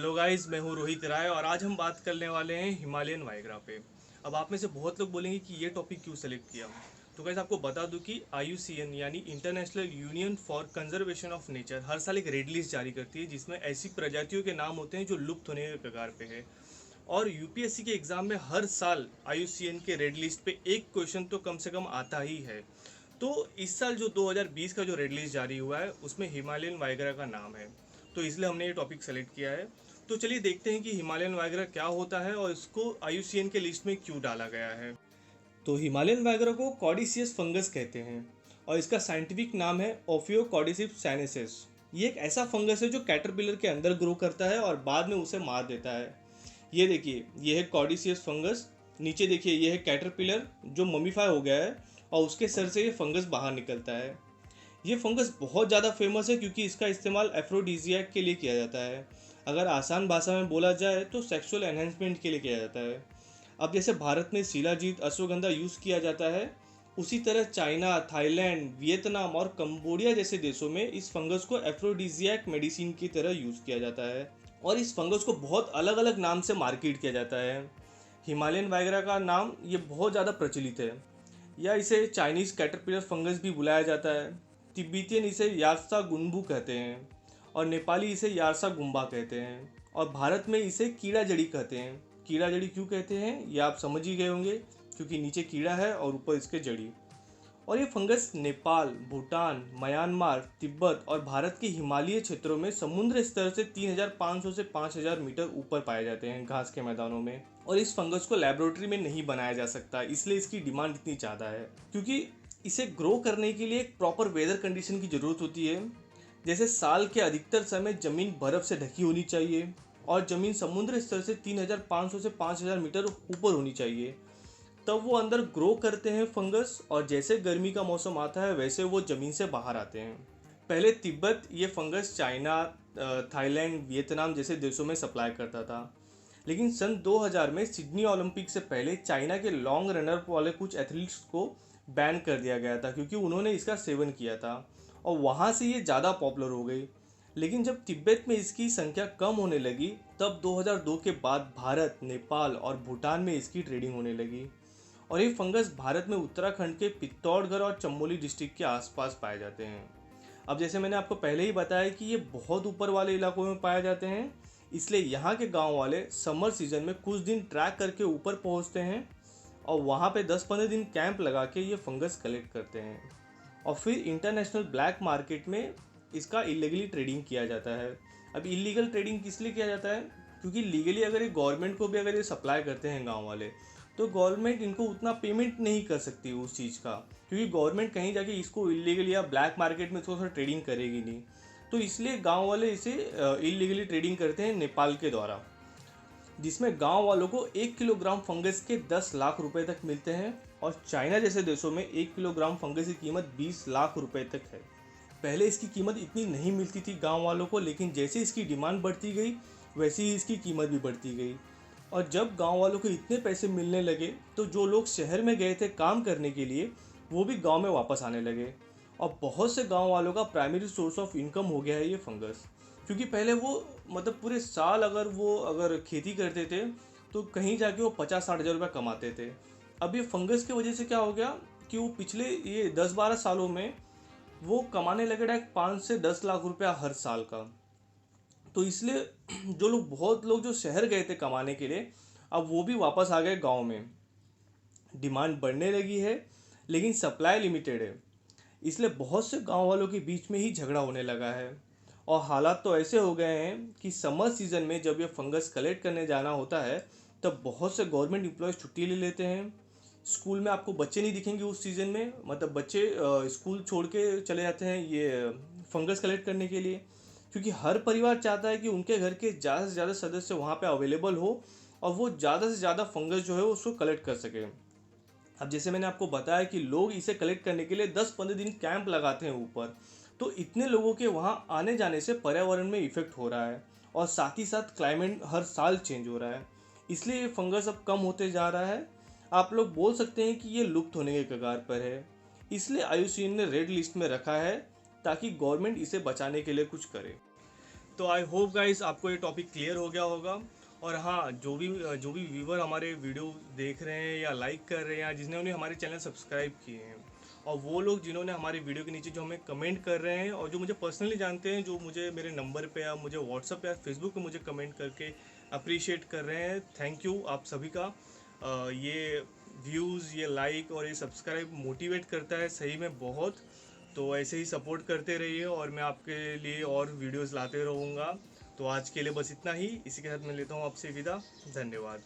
Hello guys, मैं हूँ रोहित राय और आज हम बात करने वाले हैं हिमालयन वाइग्रा पे। अब आप में से बहुत लोग बोलेंगे कि ये टॉपिक क्यों सेलेक्ट किया। तो गाइस आपको बता दूं कि IUCN यानी international union for conservation of nature हर साल एक रेड लिस्ट जारी करती है जिसमें ऐसी प्रजातियों के नाम होते हैं जो लुप्त होने के कगार पे है। और यूपीएससी के एग्जाम में हर साल IUCN के रेड लिस्ट पे एक क्वेश्चन तो कम से कम आता ही है। तो इस साल जो 2020 का जो रेड लिस्ट जारी हुआ है उसमें हिमालयन वाइग्रा का नाम है। तो इसलिए हमने ये टॉपिक सेलेक्ट किया है। तो चलिए देखते हैं कि हिमालयन वाइग्रा क्या होता है और इसको IUCN के लिस्ट में क्यों डाला गया है। तो हिमालयन वाइग्रा को कॉडिसियस फंगस कहते हैं और इसका साइंटिफिक नाम है ओफियोकॉर्डिसिप्स साइनेसिस। ये एक ऐसा फंगस है जो कैटरपिलर के अंदर ग्रो करता है और बाद में उसे मार देता है। ये देखिए, ये है कॉडिसियस फंगस। नीचे देखिए, ये है कैटरपिलर जो ममीफाई हो गया है और उसके सर से ये फंगस बाहर निकलता है। ये फंगस बहुत ज़्यादा फेमस है क्योंकि इसका इस्तेमाल एफ्रोडीजियाक के लिए किया जाता है। अगर आसान भाषा में बोला जाए तो सेक्सुअल एनहेंसमेंट के लिए किया जाता है। अब जैसे भारत में शिलाजीत अश्वगंधा यूज़ किया जाता है, उसी तरह चाइना, थाईलैंड, वियतनाम और कंबोडिया जैसे देशों में इस फंगस को एफ्रोडीजियाक मेडिसिन की तरह यूज़ किया जाता है और इस फंगस को बहुत अलग अलग नाम से मार्केट किया जाता है। हिमालयन वाइग्रा का नाम ये बहुत ज़्यादा प्रचलित है, या इसे चाइनीज़ कैटरपिलर फंगस भी बुलाया जाता है। तिब्बतियन इसे यार्सा गुनबू कहते हैं और नेपाली इसे यार्सा गुम्बा कहते हैं और भारत में इसे कीड़ा जड़ी कहते हैं। कीड़ा जड़ी क्यों कहते हैं ये आप समझ ही गए होंगे, क्योंकि नीचे कीड़ा है और ऊपर इसके जड़ी। और ये फंगस नेपाल, भूटान, म्यांमार, तिब्बत और भारत के हिमालयी क्षेत्रों में समुद्र स्तर से 3500 से 5000 मीटर ऊपर पाए जाते हैं, घास के मैदानों में। और इस फंगस को लेबोरेटरी में नहीं बनाया जा सकता, इसलिए इसकी डिमांड इतनी ज़्यादा है, क्योंकि इसे ग्रो करने के लिए एक प्रॉपर वेदर कंडीशन की ज़रूरत होती है। जैसे साल के अधिकतर समय ज़मीन बर्फ़ से ढकी होनी चाहिए और ज़मीन समुद्र स्तर से 3500 से 5000 मीटर ऊपर होनी चाहिए, तब वो अंदर ग्रो करते हैं फंगस। और जैसे गर्मी का मौसम आता है वैसे वो ज़मीन से बाहर आते हैं। पहले तिब्बत ये फंगस चाइना, थाईलैंड, वियतनाम जैसे देशों में सप्लाई करता था, लेकिन सन 2000 में सिडनी ओलंपिक से पहले चाइना के लॉन्ग रनर वाले कुछ एथलीट्स को बैन कर दिया गया था क्योंकि उन्होंने इसका सेवन किया था और वहाँ से ये ज़्यादा पॉपुलर हो गई। लेकिन जब तिब्बत में इसकी संख्या कम होने लगी तब 2002 के बाद भारत, नेपाल और भूटान में इसकी ट्रेडिंग होने लगी। और ये फंगस भारत में उत्तराखंड के पित्तौड़गढ़ और चमोली डिस्ट्रिक्ट के आसपास पाए जाते हैं। अब जैसे मैंने आपको पहले ही बताया कि ये बहुत ऊपर वाले इलाकों में पाए जाते हैं, इसलिए यहाँ के गांव वाले समर सीजन में कुछ दिन ट्रैक करके ऊपर पहुँचते हैं और वहाँ पे 10-15 दिन कैंप लगा के ये फंगस कलेक्ट करते हैं और फिर इंटरनेशनल ब्लैक मार्केट में इसका इलीगली ट्रेडिंग किया जाता है। अब इलीगल ट्रेडिंग किस लिए किया जाता है, क्योंकि लीगली अगर ये गवर्नमेंट को भी अगर ये सप्लाई करते हैं गांव वाले, तो गवर्नमेंट इनको उतना पेमेंट नहीं कर सकती उस चीज़ का, क्योंकि गवर्नमेंट कहीं जाके इसको इलीगल या ब्लैक मार्केट में थोड़ा सा ट्रेडिंग करेगी नहीं। तो इसलिए गांव वाले इसे इलीगली ट्रेडिंग करते हैं नेपाल के द्वारा, जिसमें गांव वालों को 1 किलोग्राम फंगस के 10 लाख रुपए तक मिलते हैं और चाइना जैसे देशों में 1 किलोग्राम फंगस की कीमत 20 लाख रुपए तक है। पहले इसकी कीमत इतनी नहीं मिलती थी गांव वालों को, लेकिन जैसे इसकी डिमांड बढ़ती गई वैसे ही इसकी कीमत भी बढ़ती गई। और जब गांव वालों को इतने पैसे मिलने लगे तो जो लोग शहर में गए थे काम करने के लिए वो भी गांव में वापस आने लगे और बहुत से गांव वालों का प्राइमरी सोर्स ऑफ इनकम हो गया है ये फंगस। क्योंकि पहले वो मतलब पूरे साल अगर खेती करते थे तो कहीं जाके वो 50-60 हज़ार रुपये कमाते थे। अब ये फंगस की वजह से क्या हो गया कि वो पिछले ये 10-12 सालों में वो कमाने लगे डायरेक्ट 5 से 10 लाख रुपया हर साल का। तो इसलिए बहुत लोग जो शहर गए थे कमाने के लिए, अब वो भी वापस आ गए गांव में। डिमांड बढ़ने लगी है लेकिन सप्लाई लिमिटेड है, इसलिए बहुत से गांव वालों के बीच में ही झगड़ा होने लगा है। और हालात तो ऐसे हो गए हैं कि समर सीजन में जब ये फंगस कलेक्ट करने जाना होता है तब बहुत से गवर्नमेंट एम्प्लॉयज़ छुट्टी ले लेते हैं। स्कूल में आपको बच्चे नहीं दिखेंगे उस सीज़न में, मतलब बच्चे स्कूल छोड़ के चले जाते हैं ये फंगस कलेक्ट करने के लिए, क्योंकि हर परिवार चाहता है कि उनके घर के ज़्यादा से ज़्यादा सदस्य वहाँ पे अवेलेबल हो और वो ज़्यादा से ज़्यादा फंगस जो है उसको कलेक्ट कर सके। अब जैसे मैंने आपको बताया कि लोग इसे कलेक्ट करने के लिए 10-15 दिन कैंप लगाते हैं ऊपर, तो इतने लोगों के वहाँ आने जाने से पर्यावरण में इफेक्ट हो रहा है और साथ ही साथ क्लाइमेट हर साल चेंज हो रहा है, इसलिए ये फंगस अब कम होते जा रहा है। आप लोग बोल सकते हैं कि ये लुप्त होने के कगार पर है, इसलिए IUCN ने रेड लिस्ट में रखा है ताकि गवर्नमेंट इसे बचाने के लिए कुछ करे। तो आई होप गाइस आपको ये टॉपिक क्लियर हो गया होगा। और हाँ, जो भी व्यूवर हमारे वीडियो देख रहे हैं या लाइक कर रहे हैं या जिन्होंने हमारे चैनल सब्सक्राइब किए हैं, और वो लोग जिन्होंने हमारे वीडियो के नीचे जो हमें कमेंट कर रहे हैं और जो मुझे पर्सनली जानते हैं, जो मुझे मेरे नंबर पे या मुझे व्हाट्सअप या फेसबुक पे मुझे कमेंट करके अप्रिशिएट कर रहे हैं, थैंक यू आप सभी का। ये व्यूज़, ये लाइक और ये सब्सक्राइब मोटिवेट करता है सही में बहुत। तो ऐसे ही सपोर्ट करते रहिए और मैं आपके लिए और वीडियोस लाते रहूँगा। तो आज के लिए बस इतना ही, इसी के साथ मैं लेता हूँ आपसे विदा। धन्यवाद।